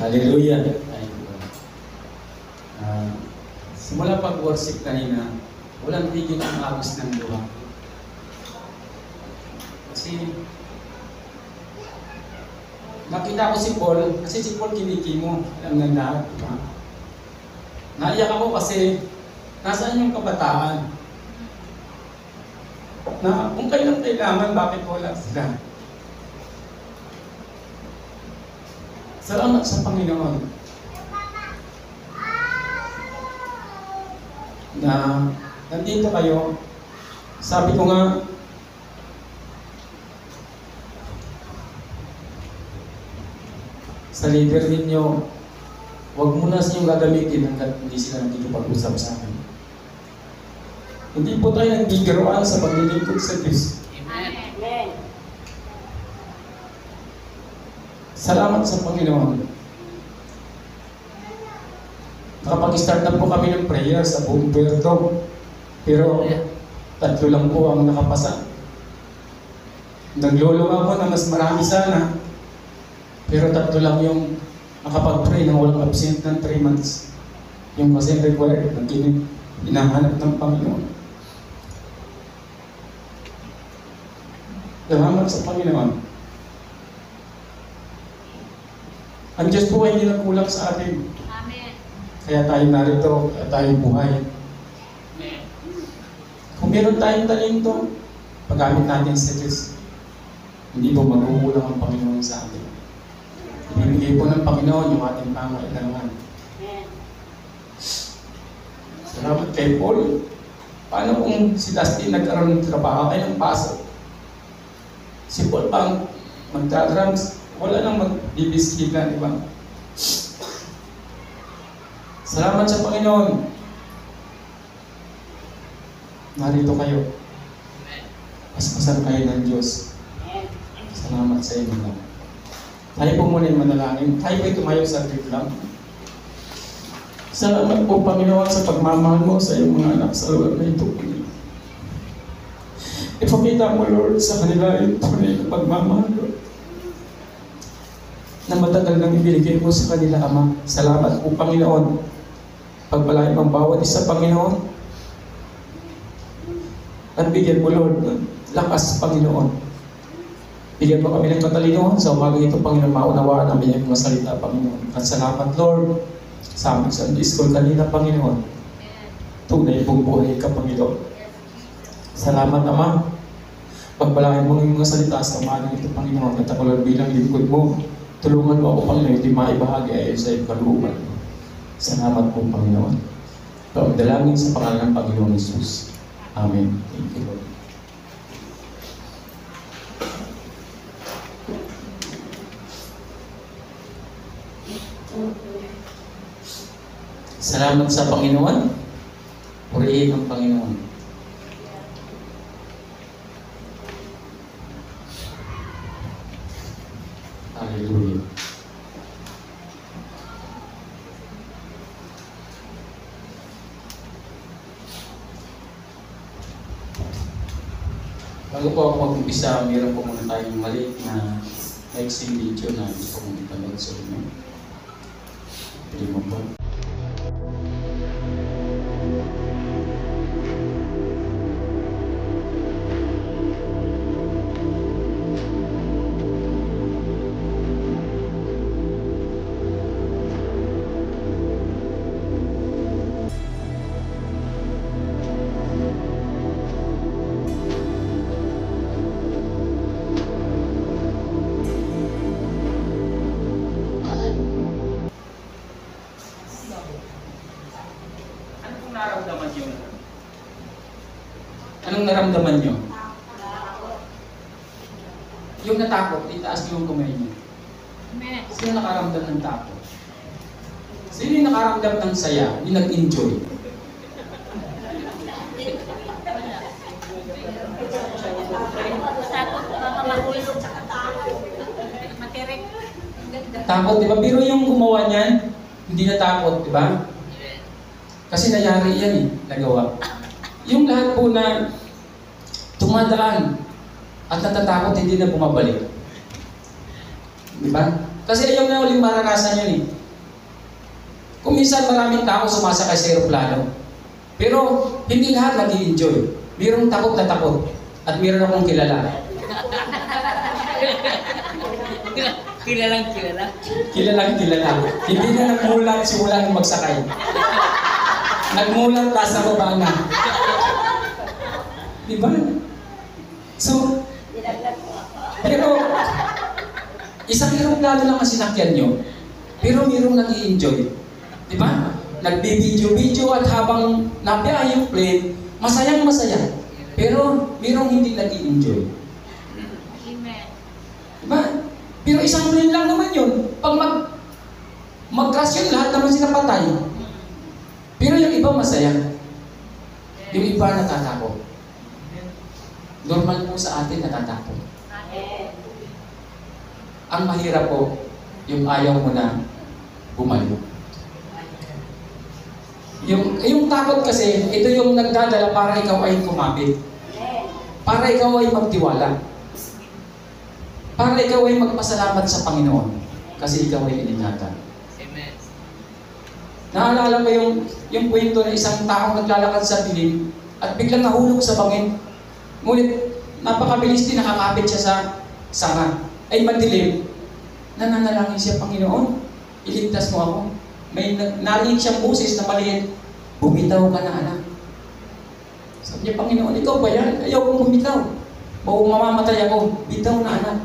Hallelujah. Simula pag-worship kanina, walang tigil ang agos ng luha. Kasi nakita ko si Paul, kasi si Paul kinikimo, alam ng lahat, diba? Naiyak ako kasi nasaan yung kabataan? Na kung kailan kailangan, bakit wala sila? Salamat sa Panginoon na nandito kayo. Sabi ko nga, sa leader ninyo, huwag mo na siyang gagamitin hanggat hindi sila nakikipag-usap sa akin. Hindi po tayo nagbigaruan sa paglilingkod sa Diyos. Amen. Salamat sa Panginoon. Nakapag-start na po kami ng prayer sa buong Puerto. Pero 3 lang po ang nakapasa. Naglulong ako na mas marami sana. Pero 3 lang yung nakapag-pray na walang absent ng 3 months. Yung kasi required na hinahanap ng Panginoon. Salamat sa Panginoon. Ang Diyos po ay hindi nagkulang sa atin. Amen. Kaya tayo narito, kaya tayo buhay. Kung meron tayong talento, paggamit natin sa Diyos. Hindi po magkukulang ang Panginoon sa atin. Ibibigay po ng Panginoon yung ating pangailangan. Salamat kay Paul. Paano kung si Dustin nagkaroon ng trabaho ay ng pasok? Si Paul pang magdadrums, wala nang magbibiskilan, di ba? Salamat sa Panginoon. Narito kayo. Paspasan kayo ng Diyos. Salamat sa inyo lang. Tayo po muna yung manalangin. Tayo po tumayo sa saglit lang. Salamat po, Panginoon, sa pagmamahal mo sa iyong mga anak sa lugar na ito. Ipakita mo, Lord, sa kanila yung tunay na pagmamahal, Lord, na matagal nang ibinigay mo sa kanila, Ama. Salamat po, Panginoon. Pagpalain ang bawat isa, Panginoon. At bigyan mo, Lord, ng lakas, Panginoon. Bigyan mo kami ng katalinohan sa umaga ito, Panginoon. Maunawaan namin yung mga salita, Panginoon. At salamat, Lord, sa aming Sunday School kanina, Panginoon. Tunay pong buhay ka, Panginoon. Salamat, Ama. Pagpalain mo ng mga salita sa umaga ito, Panginoon. At ako, Lord, bilang lingkod mo, tulungan mo ako, Panginoon, hindi maibahagi ayon sa iyong kalooban. Salamat po, Panginoon. Dalangin sa pangalan ng Panginoon Jesus. Amen. Thank you, Lord. Salamat sa Panginoon. Purihin ang Panginoon. Hallelujah. Bago po ako mag-umpisa, meron po muna tayong maliit na mixing video na gusto kong ipanood sa inyo. Pwede mo po. Anong naramdaman nyo? Yung natakot, itaas nyo yung kamay nyo. Sino nakaramdam ng takot? Sino yung nakaramdam ng saya? Yung nag-enjoy? Takot, di ba? Pero yung gumawa niyan, hindi natakot, di ba? Kasi nangyari yan eh, nagawa. Yung lahat po na tumadaan at natatakot, hindi na bumabalik. Di ba? Kasi ayaw na uling maranasan yun eh. Kung minsan maraming tao sumasakay sa aeroplano, pero hindi lahat nag-i-enjoy. Mayroong takot na takot. At mayroon akong kilala. Kilalang kilala. Kilalang kilala. Hindi na nagmulat simula nung magsakay. Nagmulat nasa baba na. Diba? So, pero, isang aeroplano lang ang sinakyan nyo, pero mayroong nag-i-enjoy. Diba? Nagbibideo-video at habang nabiyahe yung plane, masayang masaya. Pero mayroong hindi nag-i-enjoy. Amen. Diba? Pero isang plane lang naman yun. Pag mag-crash yun, lahat naman sila patay. Pero yung iba masaya. Yung iba natatakot. Normal po sa atin natatakot. Ang mahirap po, yung ayaw mo na bumalik. Yung takot kasi, ito yung nagdadala para ikaw ay kumapit. Para ikaw ay magtiwala. Para ikaw ay magpasalamat sa Panginoon. Kasi ikaw ay iningatan. Amen. Naalala mo yung kwento na isang taong naglalakad sa dilim at biglang nahulog sa bangin. Ngunit napakabilis din nakakapit siya sa sanga. Ay madilim. Nananalangin siya, Panginoon, iligtas mo ako. May narinig siyang boses na maliit, bumitaw ka na anak. Sabi niya, Panginoon, ikaw ba yan? Ayaw kong bumitaw. O mamamatay ako, bitaw na anak.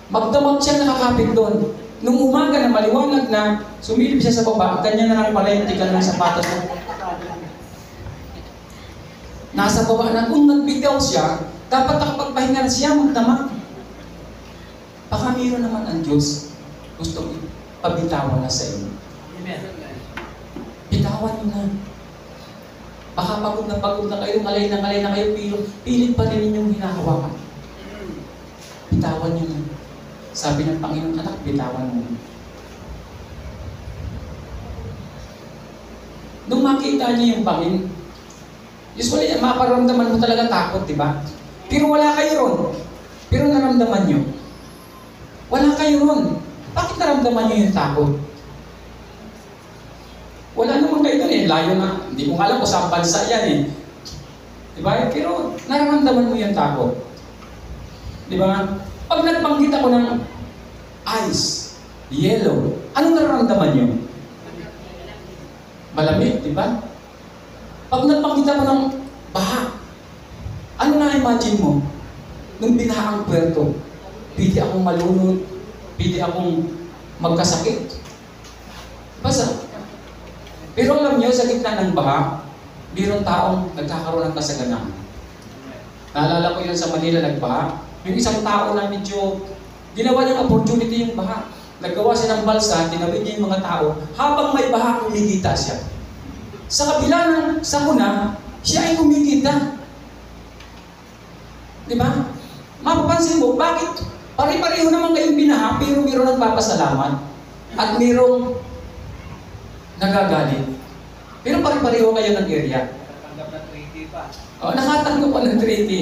Magdamag siya nakakapit doon. Nung umaga na maliwanag na, sumilip siya sa baba, kanya na lang pala yung tikan ng sapatos mo. Nasa baba na, kung nagbitaw siya, dapat nakapagpahinga na siya, magdamag. Baka mayroon naman ang Diyos gusto pabitawan na sa inyo. Bitawan nyo na. Baka pagod na kayo, ngalay na kayo, pilit pa rin ninyong hinahawakan. Bitawan nyo na. Sabi ng Panginoon, anak, bitawan mo. Nung makita niyo yung bangin, usually, maparamdaman mo talaga takot, di ba? Pero wala kayo ron. Pero naramdaman nyo. Wala kayo ron. Bakit naramdaman nyo yung takot? Wala naman kayo doon eh. Layo na. Hindi ko alam kung saan bansa yan eh. Diba? Pero nararamdaman mo yung takot. Diba? Pag nagbanggit ako ng ice, yellow, ano nararamdaman nyo? Malamig, diba? Pag nagbanggit ako ng baha, ano na-imagine mo? Nung binaha ang puerto, pwede akong malunod, pwede akong magkasakit. Basta. Pero alam nyo, sa gitna ng baha, mayroong taong nagkakaroon ng kasaganaan. Naalala ko yun sa Manila, nagbaha. Yung isang tao na medyo ginawa niyang opportunity yung baha. Naggawa siya ng balsa, tinawid niya yung mga tao. Habang may baha, kumikita siya. Sa kabila ng sakuna, siya ay kumikita. Diba? Mapapansin mo, bakit? Pare-pareho naman kayong binaha, pero mayroong nagpapasalamat at mayroong nagagalit. Pero pare-pareho kayo ng area. Nakatanggap ng treaty pa. Nakatanggap pa ng treaty.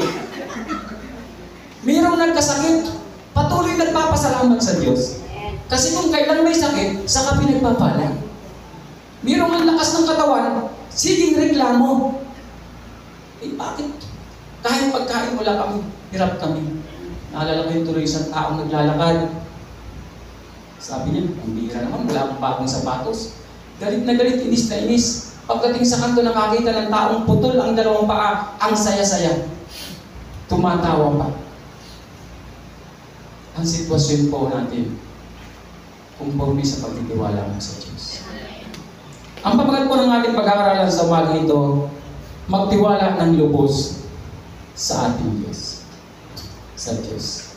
Mayroong nagkasakit, patuloy nagpapasalamat sa Diyos. Kasi kung kailan may sakit, saka pinagpapala. Mayroong ang lakas ng katawan, siging reklamo. Eh bakit? Kahit pagkain wala kami, hirap kami. Naalala ko yung tuloy isang taong naglalakad. Sabi niya, ang bihira naman, wala akong bagong sapatos. Galit na galit, inis na inis. Pagdating sa kanto, nakakita ng taong putol ang dalawang paa, ang saya-saya. Tumatawa pa. Ang sitwasyon po natin, conforme sa pagtitiwala mo sa Diyos. Ang pamagat po ng ating pag-aaralan sa umaga ito, magtiwala ng lubos sa ating Diyos. Sa Diyos.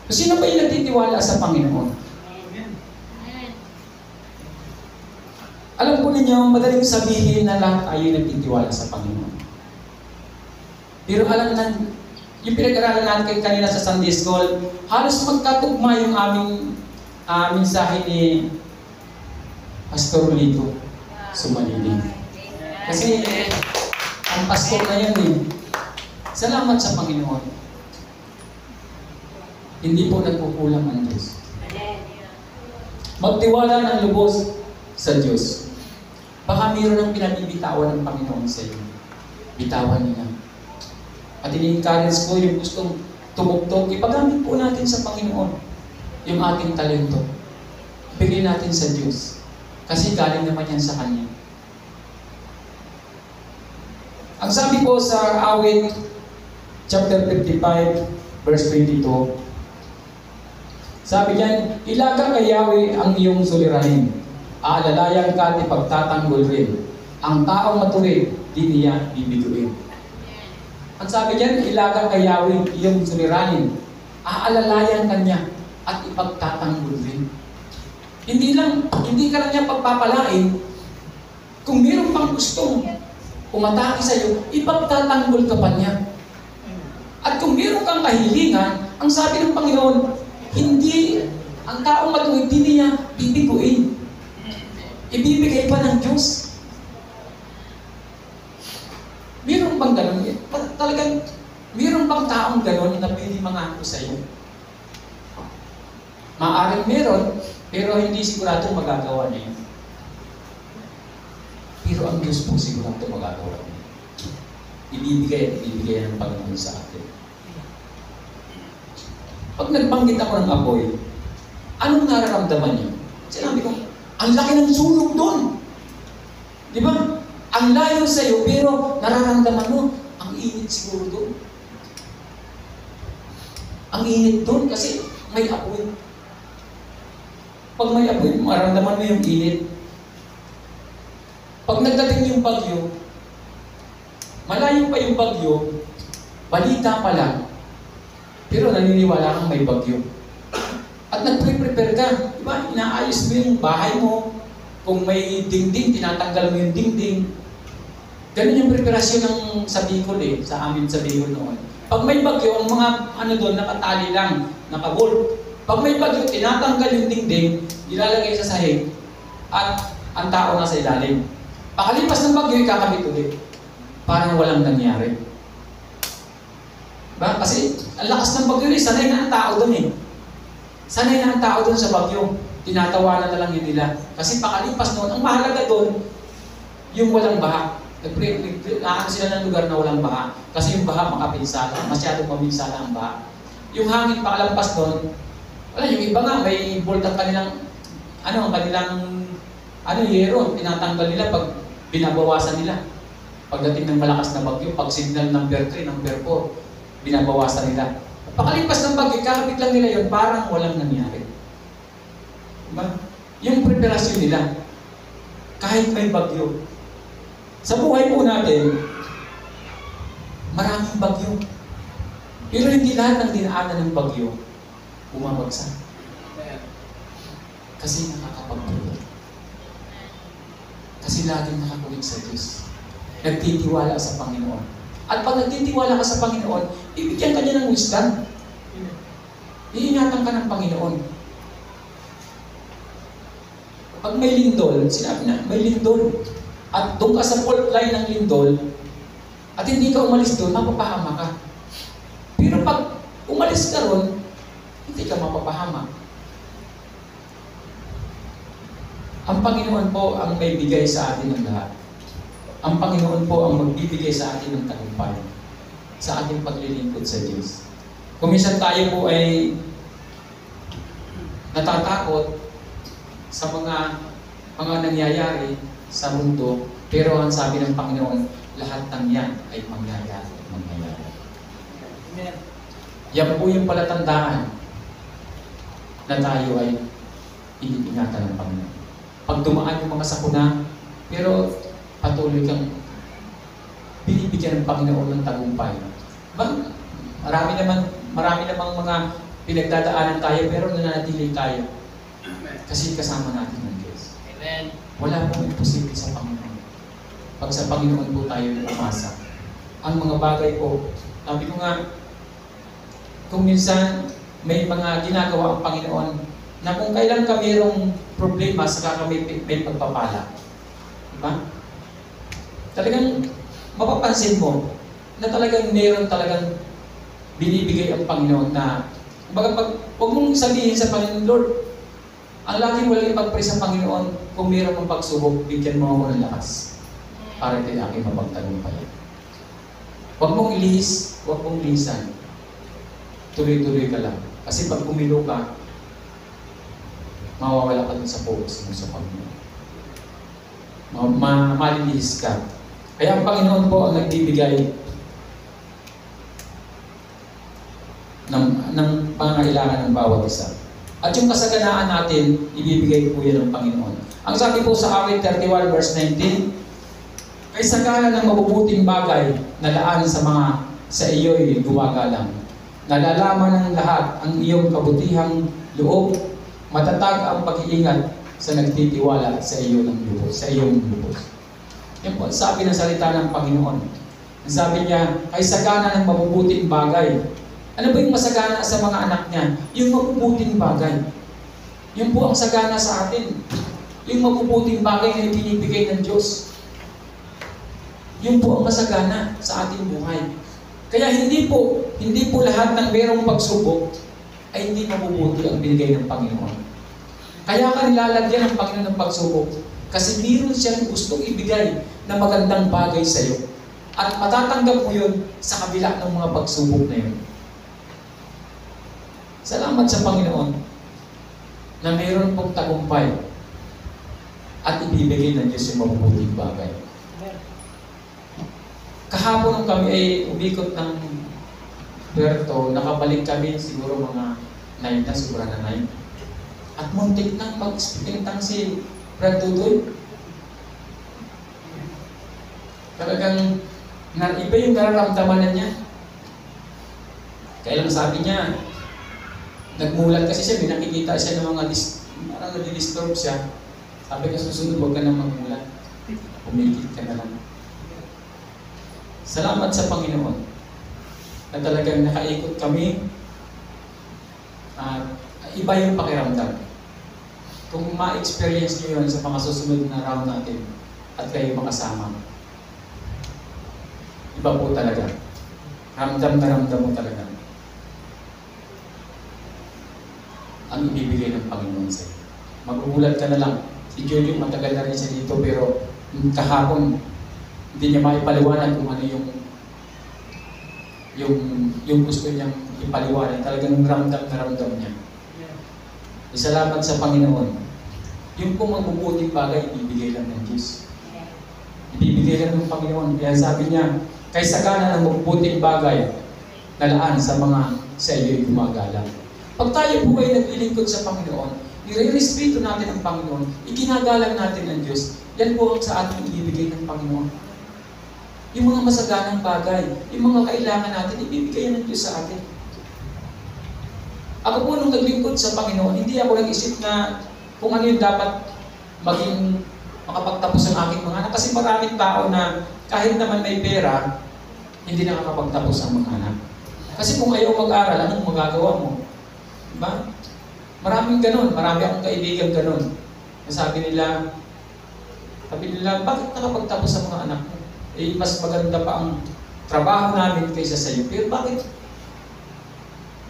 So, sino ba yung nagtitiwala sa Panginoon? Alam po ninyo, madaling sabihin na lahat tayo nagtitiwala sa Panginoon. Pero alam na, yung pinag-aralan natin kanina sa Sunday School, halos magkatugma yung aming mensahe ni Pastor Lito Sumaliling. Kasi, ang pastor na yan eh. Salamat sa Panginoon. Hindi po nagkukulang ang Diyos. Magtiwala ng lubos sa Diyos. Baka mayroon ng pinabibitawan ng Panginoon sa iyo. Bitawan niya. At ini-encourage ko yung gustong tumugtog, ipagamit po natin sa Panginoon yung ating talento. Bigay natin sa Diyos. Kasi galing naman yan sa Kanya. Ang sabi po sa awit, chapter 55, verse 22, sabi niyan, ilaga kay Yahweh ang iyong suliranin. Aalalayan ka at ipagtatanggol rin. Ang taong matuwid, di niya bibiguin. Ang sabi niyan, ilaga kay Yahweh iyong suliranin. Aalalayan ka niya at ipagtatanggol rin. Hindi ka lang niya pagpapalain. Kung mayroon pang gustong umatake sa iyo, ipagtatanggol ka pa niya. At kung mayroon kang kahilingan, ang sabi ng Panginoon, hindi, ang taong matuwid, hindi niya bibiguin. Ibibigay pa ng Diyos. Mayroon bang gano'n? Talagang, mayroon bang taong gano'n na pwede mangako sa iyo? Maaaring meron, pero hindi sigurado magagawa niya yun. Pero ang Diyos po sigurado magagawa niya. Ibibigay ng Panginoon sa atin. Pag nagbanggit ako ng apoy, anong nararamdaman niyo? Sinabi ko, ang laki ng sulok doon. Di ba? Ang layo sa iyo, pero nararamdaman mo, ang init siguro doon. Ang init doon kasi may apoy. Pag may apoy, mararamdaman mo yung init. Pag nagdating yung bagyo, malayo pa yung bagyo, balita pa lang, pero naniniwala kang may bagyo. At nag-prepare ka. Diba? Inaayos mo yung bahay mo. Kung may dingding, tinatanggal mo yung dingding. Ganun yung preparasyon ng sa Bicol sa amin sa Bicol noon. Pag may bagyo, ang mga doon, nakatali lang, nakabolt. Pag may bagyo, tinatanggal yung dingding, ilalagay sa sahig, at ang tao nasa ilalim. Pakalipas ng bagyo, ikakabit ulit. Parang walang nangyari. Diba? Kasi ang lakas ng bagyo sanay na ang tao doon Sanay na ang tao doon sa bagyo. Tinatawanan na lang yun nila. Kasi pakalipas noon, ang mahalaga doon, yung walang baha. Naaano sila ng lugar na walang baha. Kasi yung baha makapinsala. Masyadong maminsala ang baha. Yung hangin pakalampas doon, yung iba nga, may bolt ang kanilang, yero, tinatanggal nila pag binabawasan nila. Pagdating ng malakas na bagyo, pag signal number 3, number 4, binabawasan nila. Pakalipas ng bagyo, kakapit lang nila yun, parang walang nangyari. Diba? Yung preparasyon nila, kahit may bagyo. Sa buhay po natin, maraming bagyo. Pero hindi lahat ng dinaanan ng bagyo, bumabagsak. Kasi nakakapagpapalala. Kasi laging nakakulit sa Diyos. Nagtitiwala sa Panginoon. At pag nagtitiwala ka sa Panginoon, ibigyan ka niya ng wisdom. Iingatan ka ng Panginoon. Pag may lindol, sinabi na, may lindol. At doon ka sa fault line ng lindol, at hindi ka umalis doon, mapapahama ka. Pero pag umalis ka ron, hindi ka mapapahama. Ang Panginoon po ang may bigay sa atin ng lahat. Ang Panginoon po ang magbibigay sa atin ng tagumpay sa ating paglilingkod sa Diyos. Kung minsan tayo po ay natatakot sa mga nangyayari sa mundo, pero ang sabi ng Panginoon, lahat ng yan ay mangyayari. Amen. Yan po yung palatandaan na tayo ay iningatan ng Panginoon. Pag dumaan yung mga sakuna, pero patuloy kang binibigyan ng Panginoon ng tagumpay. Marami namang mga pinagdadaanan tayo, pero nananatili tayo. Kasi kasama natin ng Diyos. Amen. Wala pong imposible sa Panginoon. Pag sa Panginoon po tayo umasa. Ang mga bagay po, sabi ko nga, kung minsan may mga ginagawa ang Panginoon na kung kailan ka mayroong problema, saka ka may pagpapala. Diba? Talagang mapapansin mo na talagang mayroon talagang binibigay ang Panginoon na huwag mong sabihin sa Panginoon, Lord, Ang lagi mo lang ipag-pray sa Panginoon, kung mayroon mong pagsubok, bigyan mo ako ng lakas para ito'y aking mapagtagumpayan. Huwag mong ilihis, huwag mong lisan. Tuloy-tuloy ka lang. Kasi pag pumilo ka, mawawala ka dun sa focus mo sa Panginoon. Malilihis ka. Kaya ang Panginoon po ang nagbibigay ng pangangailangan ng bawat isa. At yung kasaganaan natin, ibibigay po yan ng Panginoon. Ang sabi po sa awit 31 verse 19, kay sagana ng mabubuting bagay na laan sa iyo'y gumagalang. Nalalaman ng lahat ang iyong kabutihang loob, matatag ang pag-iingat sa nagtitiwala sa iyong lubos. Yan po sabi ng salita ng Panginoon. Ang sabi niya, kay sagana ng mabubuting bagay. Ano ba yung masagana sa mga anak niya? Yung mabubuting bagay. Yun po ang sagana sa atin. Yung mabubuting bagay na ibinibigay ng Diyos. Yun po ang masagana sa ating buhay. Kaya hindi po lahat ng merong pagsubok ay hindi mabubuti ang binigay ng Panginoon. Kaya ka nilalagyan ng Panginoon ng pagsubok kasi meron siyang gustong ibigay na magandang bagay sa iyo. At matatanggap mo yun sa kabila ng mga pagsubok na yun. Salamat sa Panginoon na mayroon pong tagumpay at ibibigay ng Diyos yung mabubuting bagay. Kahapon nung kami ay umikot ng Puerto, nakabalik kami siguro mga 9 na, sobra na 9. At muntik nang mag-spintang si Brad Dudoy. Talagang iba yung nararamdaman na niya. Kaya lang sabi niya, nagmulat kasi siya, may nakikita siya ng mga parang nadi-disturb siya. Sabi ka susunod, huwag ka nang magmulat. Pumikit ka na lang. Salamat sa Panginoon na talagang nakaikot kami at iba yung pakiramdam. Kung ma-experience nyo yun sa mga susunod na round natin at kayo makasama, iba po talaga. Ramdam na ramdam mo talaga ang ibibigay ng Panginoon sa iyo. Magugulat ka na lang. Si Jojo, matagal na rin siya dito, pero kahapon, hindi niya maipaliwanag kung ano yung gusto niyang ipaliwanag. Talagang ramdam na ramdam niya. Salamat sa Panginoon. Yung pong magbubuting bagay, ibibigay lang ng Diyos. Ibibigay lang ng Panginoon. Kaya sabi niya, kay sagana ng magbubuting bagay, nalaan sa iyo'y gumagalang. Pag tayo po ay naglilingkod sa Panginoon, nire-respeto natin ang Panginoon, iginagalang natin ang Diyos, yan po ang sa ating ibibigay ng Panginoon. Yung mga masaganang bagay, yung mga kailangan natin, ibibigay ng Diyos sa atin. Ako po nung naglingkod sa Panginoon, hindi ako nag-isip na kung ano yung dapat maging makapagtapos ang aking mga anak. Kasi maraming tao na kahit naman may pera, hindi nakakapagtapos ang mga anak. Kasi kung ayaw mag-aral, anong magagawa mo? Diba? Maraming ganun. Marami akong kaibigan ganun. Sabi nila, bakit nakapagtapos ang mga anak mo? Eh, mas maganda pa ang trabaho namin kaysa sa iyo. Pero bakit?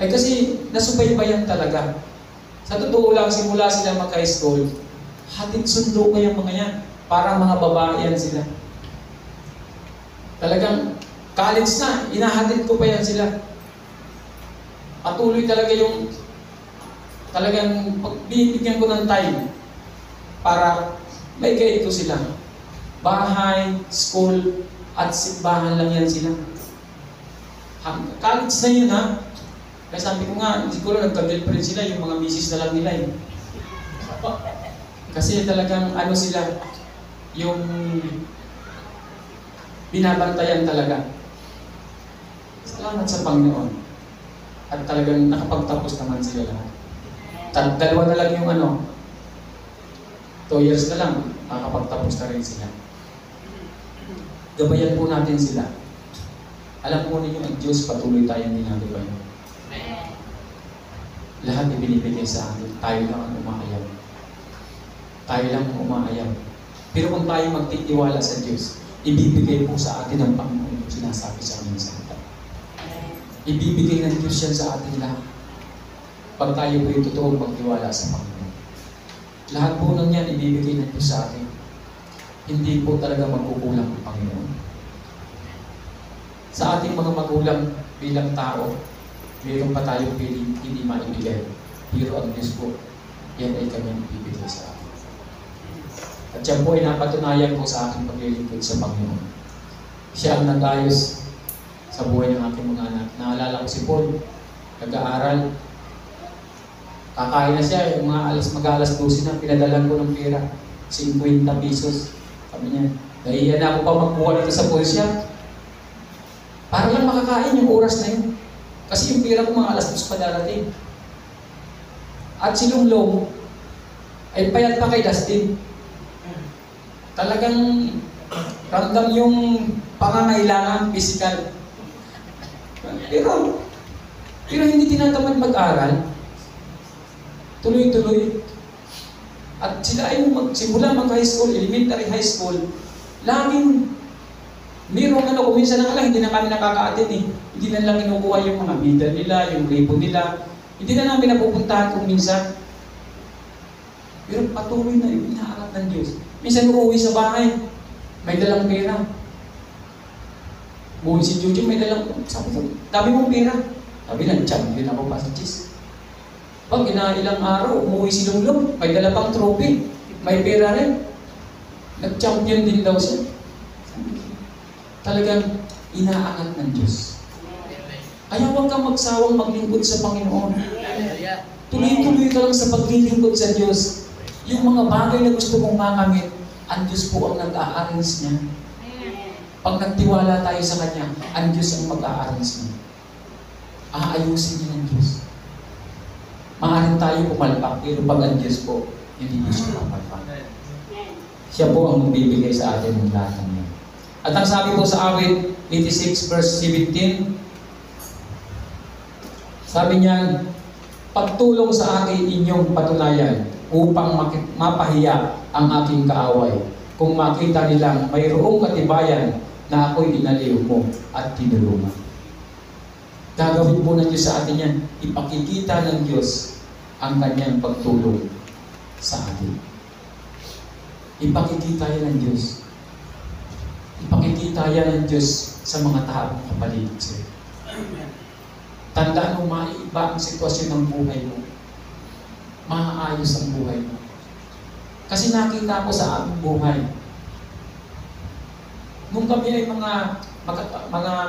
Eh kasi nasubaybayan talaga. Sa totoo lang, simula sila mag-high school, hatid sundo ko yung mga yan. Parang mga babae yan sila. Talagang college na, inahatid ko pa yan sila. Patuloy talaga yung talagang binibigyan ko ng time para may guide ko sila. Bahay, school, at simbahan lang yan sila. College na yun ha. Kaya sabi ko nga, siguro nagka-girlfriend sila, yung mga misis na lang nila eh. Kasi talagang ano sila, yung binabantayan talaga. Salamat sa Panginoon. At talagang nakapagtapos naman sila lahat. Dalawa na lang yung 2 years na lang, makakapagtapos na rin sila. Gabayan po natin sila. Alam po ninyo, ang Diyos patuloy tayong ginagabayan. Lahat ibinibigay sa atin. Tayo lang ang umaayaw. Tayo lang ang umaayaw. Pero kung tayo magtitiwala sa Diyos, ibibigay po sa atin ang Panginoon yung sinasabi sa amin sa salita. Ibibigay ng Diyos yan sa atin lahat. Pag tayo po yung totoong magtiwala sa Panginoon. Lahat po ng yan ibibigay na Diyos sa atin. Hindi po talaga magkukulang ang Panginoon. Sa ating mga magulang bilang tao, mayroon pa tayong piling hindi maibigay. Pero ang Diyos po, yan ay kanyang ibibigay sa atin. At yan po ay napatunayan ko sa aking paglilingkod sa Panginoon. Siya ang nag-ayos sa buhay ng aking mga anak. Naalala ko si Paul, nag-aaral. Kakain na siya, yung mga mag-alas 12 na, pinadalan ko ng pera. 50 pesos. Sabi niya, nahiya na ako pa magbuha dito sa Pulsya. Para lang makakain yung oras na yun. Kasi yung pera ko mga alas 2 pa darating. At si Lunglong, ay payat pa kay Dustin. Talagang ramdam yung pangangailangan physical. Pero hindi tinatamad mag-aral. Tuloy-tuloy. At sila ay simula mag-high school, elementary high school, laging mayroong kuminsan na lang, hindi na kami nakaka-attend eh. Hindi na lang kinukuha yung mga medal nila, yung ribbon nila. Hindi na namin napupuntahan kung minsan. Pero patuloy na yung inaangat ng Diyos. Minsan uuwi sa bahay, may dalang pera. Buhay si Juju, may dalang, sabi ko, dami mong pera. Sabi lang, champion ako pa sa chess. Pag ilang araw, umuwi si Lunglong, may dala pang trophy, may pera rin. Nag-champion din daw siya. Talagang inaangat ng Diyos. Kaya huwag kang magsawang maglingkod sa Panginoon. Tuloy-tuloy ka lang sa paglilingkod sa Diyos. Yung mga bagay na gusto mong makamit, ang Diyos po ang nag-a-arrange niya. Pag nagtiwala tayo sa Kanya, ang Diyos ang mag-a-arrange niya. Aayusin niya ng Diyos. Maaaring tayo pumalpak, pero pag ang Diyos po, hindi Diyos pumalpak. Siya po ang magbibigay sa atin ng lahat ng yan. At ang sabi po sa awit 86 verse 17, sabi niya, pagtulong sa akin inyong patunayan upang mapahiya ang aking kaaway. Kung makita nilang mayroong katibayan na ako'y inaliw mo at tinulungan. Gagawin po ng Diyos sa atin yan. Ipakikita ng Diyos ang kanyang pagtulong sa atin. Ipakikita yan ng Diyos. Ipakikita yan ng Diyos sa mga taong kapaligid sa'yo. Tandaan mo, maiiba ang sitwasyon ng buhay mo. Maaayos ang buhay mo. Kasi nakita ko sa aming buhay. Nung kami ay mga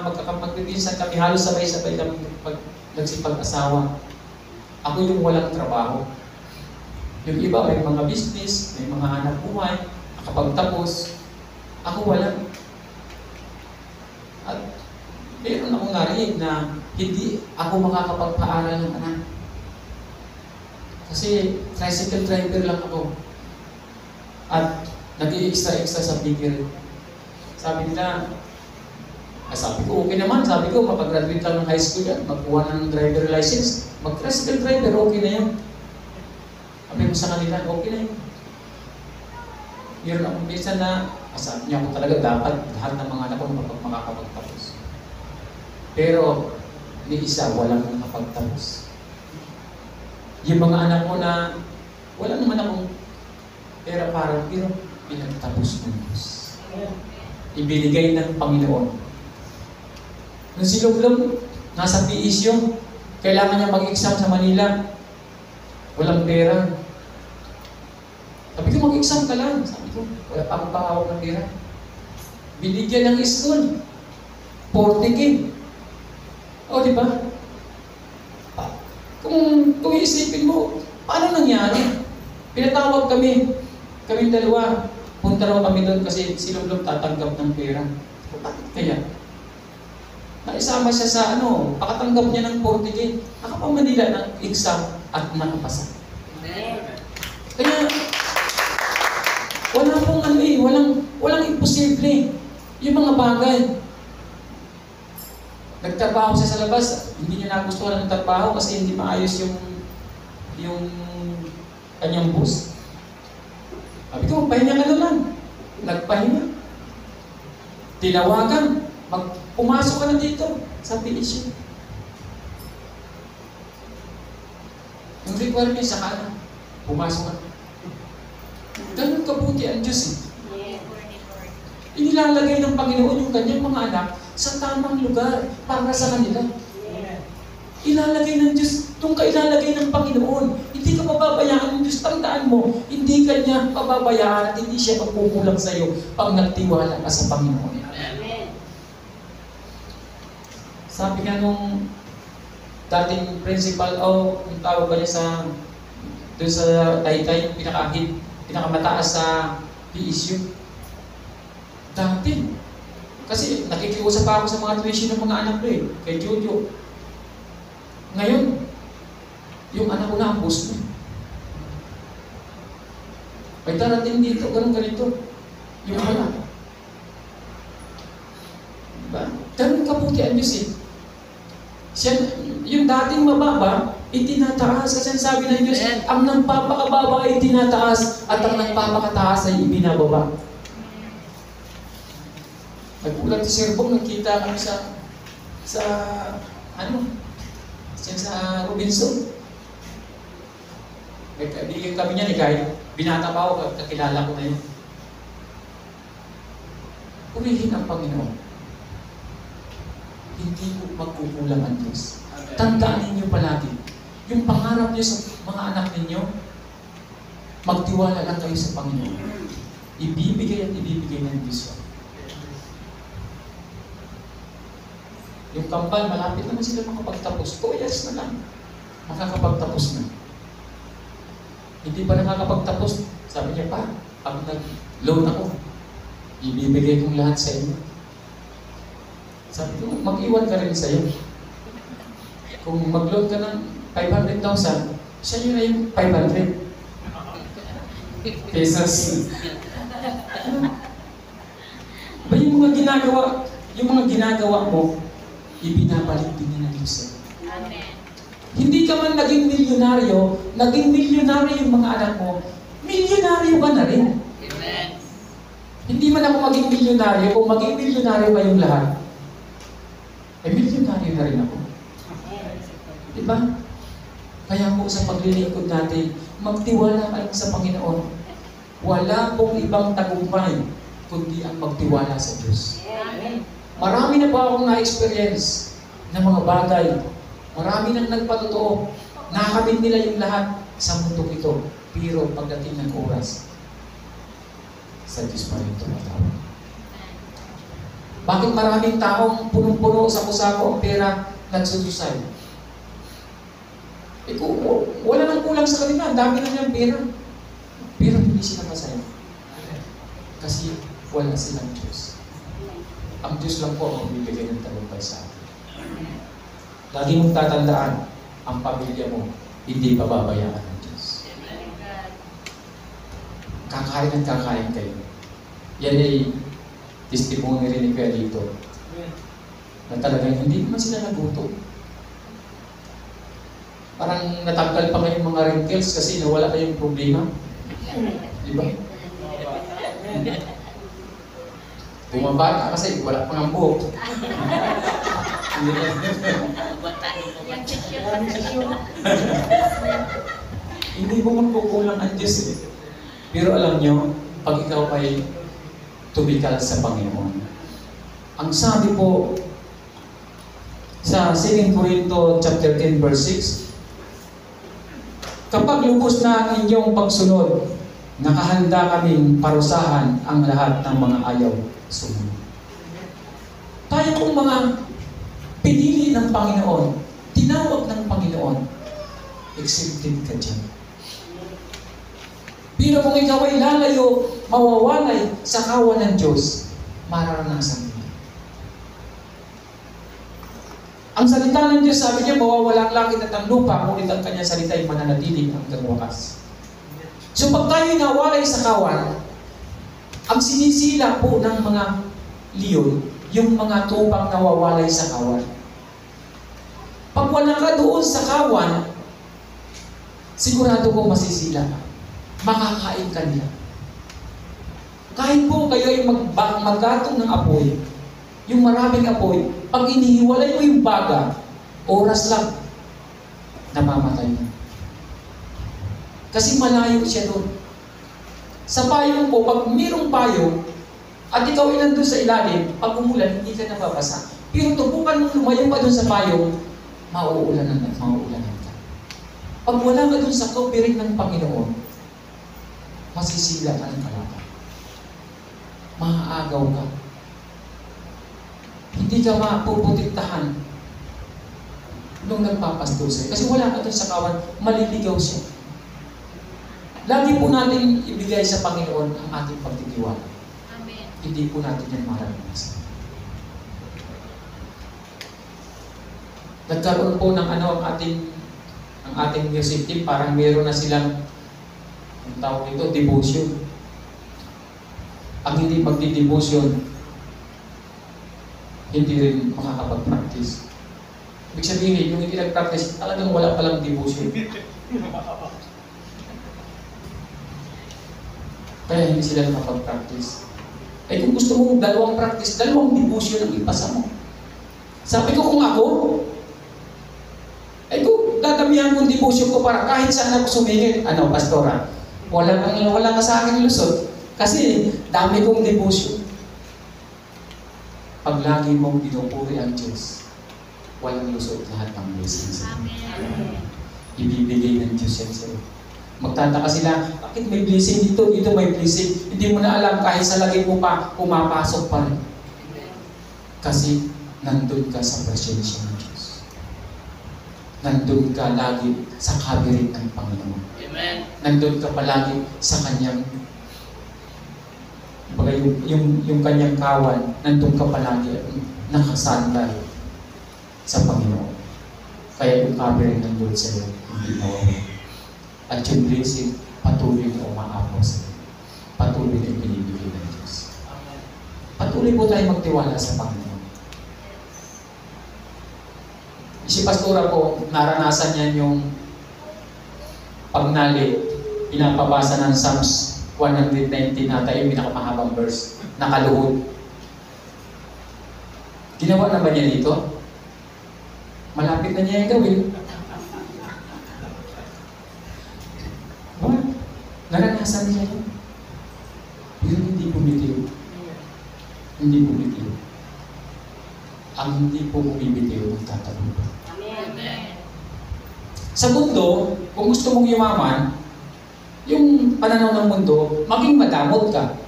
magkakapagpipinsan kami, halos sabay-sabay kami nagsipag-asawa. Ako yung walang trabaho. Yung iba may mga business, may mga hanap buhay, nakapagtapos. Ako wala. At meron akong narinig na hindi ako makakapagpaaral ng anak. Kasi tricycle driver lang ako. At nag-i-extra-extra sa figure. Sabi nila, sabi ko, okay naman. Sabi ko, makagraduate lang ng high school yan. Magkuha ng driver license. Mag-tricycle driver, okay na yun. Sabi ko sa kanila, okay na yun. Meron akong minsan na, sabi niya ako talaga, dapat lahat ng mga anak ko makakapagtapos. Pero, ni isa, walang nakapagtapos. Yung mga anak ko na, wala naman akong pera para, pero pinagtapos ng Diyos. Ibinigay ng Panginoon. Nung si Lunglong, nasa PSU, kailangan niya mag-exam sa Manila. Walang pera. Sabi ko, mag-exam ka lang. Sabi ko, wala pa akong pahawak ng pera. Binigyan ng school. 40K. O, di ba? Kung isipin mo, paano nangyari? Pinatawag kami. Kaming dalawa. Punta raw kami doon kasi si Lunglong tatanggap ng pera. Bakit kaya? Naisama siya sa pakatanggap niya ng 40K. Nakapa Manila ng exam at nakapasa. Kaya, wala pong walang imposible. Yung mga bagay. Nagtrabaho siya sa labas, hindi niya nagustuhan ng trabaho kasi hindi maayos yung kanyang boss. Sabi ko, pahinga ka naman. Nagpahinga. Tinawagan. Pumasok ka na dito sa PSU. Yung requirement sa kanan, pumasok ka. Ganun kabuti ang Diyos eh. Inilalagay ng Panginoon yung kanyang mga anak sa tamang lugar para sa kanila. Ilalagay ng Diyos, itong kailalagay ng Panginoon. Hindi ka pababayaan ng Diyos. Tandaan mo, hindi ka niya pababayaan at hindi siya magkukulang sa iyo pag nagtiwala ka sa Panginoon. Sabi nga nung dating principal, yung tawag ba niya doon sa Taytay, pinakamataas sa PSU. Dati. Kasi nakikiusap ako sa mga tuition ng mga anak ko eh, kay Jojo. Ngayon, yung anak ko na ang boss mo. May darating dito, ganito. Yung anak. Diba? Ganun kabuti ang Diyos eh. Siya, yung dating mababa, itinataas. Kasi sabi ng Diyos, ang nagpapakababa ay itinataas at ang nagpapakataas ay ibinababa. Nagulat si Sir Bong, nagkita kami sa Robinson. Kaibigan kami niya ni kahit binata pa ako, kakilala ko na yun. Purihin ang Panginoon. Hindi po magkukulang ang Diyos. Tandaan ninyo palagi, yung pangarap niyo sa mga anak ninyo, magtiwala lang kayo sa Panginoon. Ibibigay at ibibigay ng Diyos. Yung kambal, malapit naman sila makapagtapos. 2 years na lang. Makakapagtapos na. Hindi pa nakakapagtapos. Sabi niya pa, pag nag-loan ako, ibibigay kong lahat sa inyo. Sabi ko, mag-iwan ka rin sa'yo. Kung mag-loan ka ng 500,000, siya yun na yung 500 pesos. Ba yung mga ginagawa mo, ibinabalik din niya ng Diyos. Amen. Hindi ka man naging milyonaryo yung mga anak mo, milyonaryo ka na rin. Amen. Hindi man ako maging milyonaryo, kung maging milyonaryo kayong lahat, milyonaryo na rin ako. Diba? Kaya po sa paglilingkod natin, magtiwala ka lang sa Panginoon. Wala pong ibang tagumpay, kundi ang magtiwala sa Diyos. Amen. Marami na po akong na-experience ng mga bagay. Marami nang nagpatotoo. Nakamit nila yung lahat sa mundong ito. Pero pagdating ng oras, sa Diyos pa rin tumatawag. Bakit maraming taong punong-puno sa kusako ang pera nagsususay? Wala nang kulang sa kanila. Ang dami na nilang pera. Pero hindi sila masaya. Kasi wala silang Diyos. Ang Diyos lang po ang magbibigay ng tagumpay sa atin. Lagi mong tatandaan, ang pamilya mo, hindi pababayaan ng Diyos. Kakain kayo. Yan ay testimony rin ni Kuya Lito. Na talagang hindi naman sila nagutom. Parang natanggal pa ngayong mga wrinkles kasi nawala na yung problema. Di ba? Bumaba na kasi wala pang ang buhok. Hindi mo magkukulang ang Diyos eh. Pero alam nyo, pag ikaw ay tumikal sa Panginoon. Ang sabi po sa 2 Corinto chapter 10 verse 6, kapag lubos na ang inyong pagsunod, nakahanda kaming parusahan ang lahat ng mga ayaw sumunod. Tayo pong mga pinili ng Panginoon, tinawag ng Panginoon, accepted ka dyan. Pero kung ikaw ay lalayo, mawawalay sa kawan ng Diyos, mararanasan mo. Ang salita ng Diyos, sabi niya, mawawala ang langit at ang lupa, ngunit ang kanyang salita ay mananatiling hanggang wakas. So pag tayo nawalay sa kawan, ang sinisila po ng mga leon, yung mga tupang nawawalay sa kawan. Pag wala ka doon sa kawan, sigurado kong masisila ka. Makakain ka nila. Kahit po kayo ay maggatong ng apoy, yung maraming apoy, pag inihiwalay mo yung baga, oras lang, namamatay na. Kasi malayo siya doon. Sa payong po, pag mayroong payong, at ikaw ay nandun sa ilalim, pag umulan, hindi ka nababasa. Pero tubukan mong lumayo pa dun sa payong, mauulanan at mauulanan ka. Pag wala ka dun sa covering ng Panginoon, masisila ka ng kalaban. Maaagaw ka. Hindi ka mapuputiktahan nung nagpapasto sa'yo. Kasi wala ka dun sa kawan, maliligaw siya. Lagi po natin ibigay sa Panginoon ang ating pagtitiwala. Amen. Hindi po natin yan maranasan. Nagkaroon po ng ang ating music team, parang meron na silang ang tawag nito, devotion. Ang hindi magdi-devotion, hindi rin makakapag-practice. Ibig sabihin, yung hindi nag-practice, talagang wala palang devotion. Kaya hindi sila nakapag-practice. Eh kung gusto mong dalawang practice, dalawang devotion ang ipasa mo. Sabi ko kung ako, kung dadamihan kong devotion ko para kahit saan ako sumingit, pastora, wala ka sa akin lusot. Kasi dami kong devotion. Pag lagi mong pinupuri ang Diyos, walang lusot lahat ng blessings. Amen. Ibibigay ng Diyos yan sa'yo. Magtataka sila, bakit may blessing dito may blessing. Hindi mo na alam kahit sa lagay mo pa, pumapasok pa rin. Kasi nandun ka sa presensya ng Diyos. Nandun ka lagi sa kabirit ng Panginoon. Amen. Nandun ka palagi sa Kanyang yung Kanyang kawan, nandun ka palagi at nakasandal sa Panginoon. Kaya yung kabirit ng Diyos sa'yo, hindi mawawala. At yung blessing, patuloy na umaapaw sa iyo. Patuloy na binibigay ng Diyos. Patuloy po tayo magtiwala sa Panginoon. Si Pastora po, naranasan niya yung pagnali, pinapabasa ng Psalms 119 nata, yung pinakamahabang verse, nakaluhod. Ginawa na ba niya dito? Malapit na niya yung gawin. Naranasan niya yun. Pero hindi bumitiw. Hindi bumitiw. Ang hindi po bumibitiw, magtatalong. Amen. Sa mundo, kung gusto mong yumaman, yung pananaw ng mundo, maging madamot ka.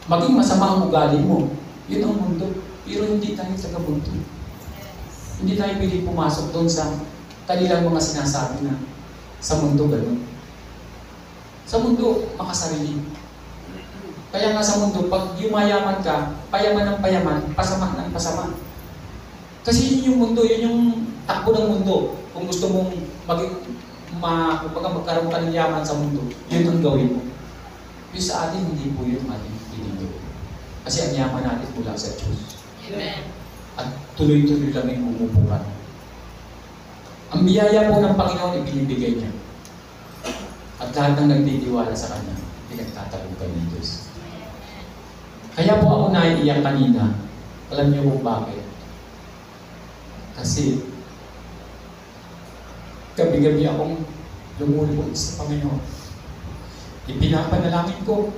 Maging masama ang ugali mo. Yun ang mundo. Pero hindi tayo taga-mundo. Hindi tayo pwede pumasok doon sa kanilang mga sinasabi na sa mundo gano'n. Sa mundo, makasarili. Kaya nga sa mundo, pag yumayaman ka, payaman ng payaman, pasama ng pasama. Kasi yun yung mundo, yun yung takbo ng mundo. Kung gusto mong magkaroon ka ng yaman sa mundo, yun ang gawin mo. Yung sa atin, hindi po yun ating pinito. Kasi ang yaman natin mula sa Diyos. Amen. At tuloy-tuloy lang yung bumubukan. Ang biyaya po ng Panginoon, ibinibigay niya. At lahat ng nagtitiwala sa Kanya, pinagtatagumpay ng Diyos. Kaya po ako naiiyak kanina. Alam niyo kung bakit? Kasi gabi-gabi akong lumulubog sa Panginoon. Ipinapanalangin ko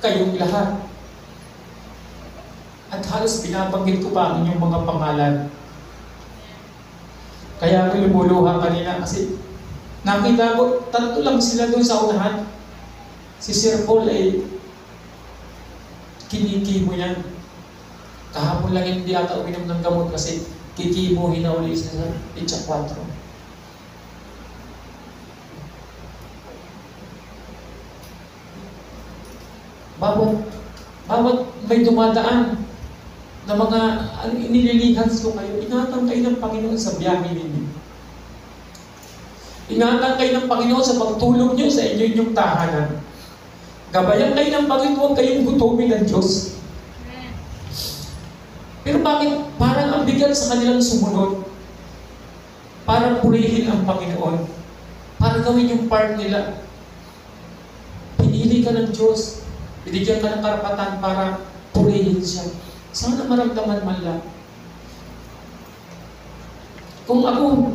kayong lahat. At halos binabanggit ko pa ang inyong mga pangalan. Kaya ako lumuluha kanina kasi nakita ko, tatlo lang sila doon sa unahan. Si Sir Paul ay kinikimo yan. Kahapon lang hindi ata uminom ng gamot kasi kikimuhin na ulit sa pitsa 4. Bawat may dumadaan na mga inililihans ko kayo, ingatan kayo ng Panginoon sa biyahe ninyo. Ingatan kayo ng Panginoon sa pagtulog nyo sa inyong tahanan. Gabayan kayo ng Panginoon, huwag kayong gutumin ng Diyos. Pero bakit parang ang bigat sa kanilang sumunod? Para purihin ang Panginoon. Para gawin yung part nila. Pinili ka ng Diyos. Binigyan ka ng karapatan para purihin siya. Sana maramdaman man lang. Kung ako,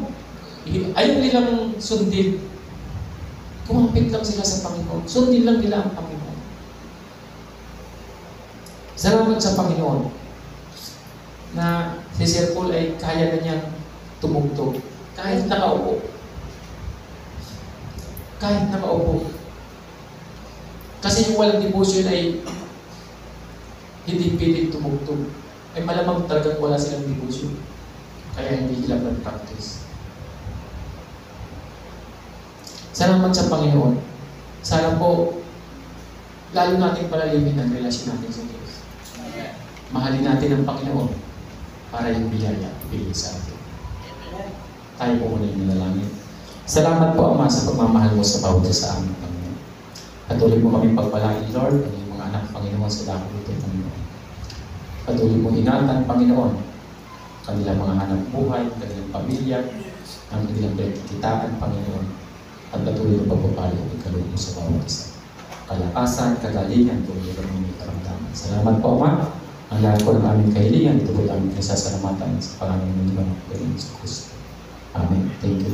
ayaw nilang sundin. Kumapit lang sila sa Panginoon. Sundin lang nila ang Panginoon. Salamat sa Panginoon na si Sir Paul ay kaya na niyang tumugtog. Kahit nakaupo. Kahit nakaupo. Kasi yung walang devotion ay hindi pilit tumugtog. Ay malamang talagang wala silang devotion. Kaya hindi sila nag-practice. Salamat sa Panginoon. Sana po, lalo natin palalimin ang relasyon natin sa Diyos. Mahalin natin ang Panginoon para yung biyaya ibigay sa atin. Tayo po muna yung nalalangin. Salamat po, Ama, sa pagmamahal mo sa bawat isa sa amin, Panginoon. Patuloy mo kami pagpalain, Lord, ang iyong mga anak, Panginoon, sa dako dito, Panginoon. Patuloy mo ingatan, Panginoon, kanilang mga hanap buhay, kanilang pamilya, ang kanilang kitaan, Panginoon. At patuloy mo pagpapalo at ikaluhin mo sa bawat isa. Kalakasan, kagalingan, kung mayroon mo may karamdaman. Salamat po, Ama. Ang lahat po ng aming kahilingan, ito po namin pinasasalamatan sa pangalan ng Panginoon sa Kristo. Amen. Thank you, Lord.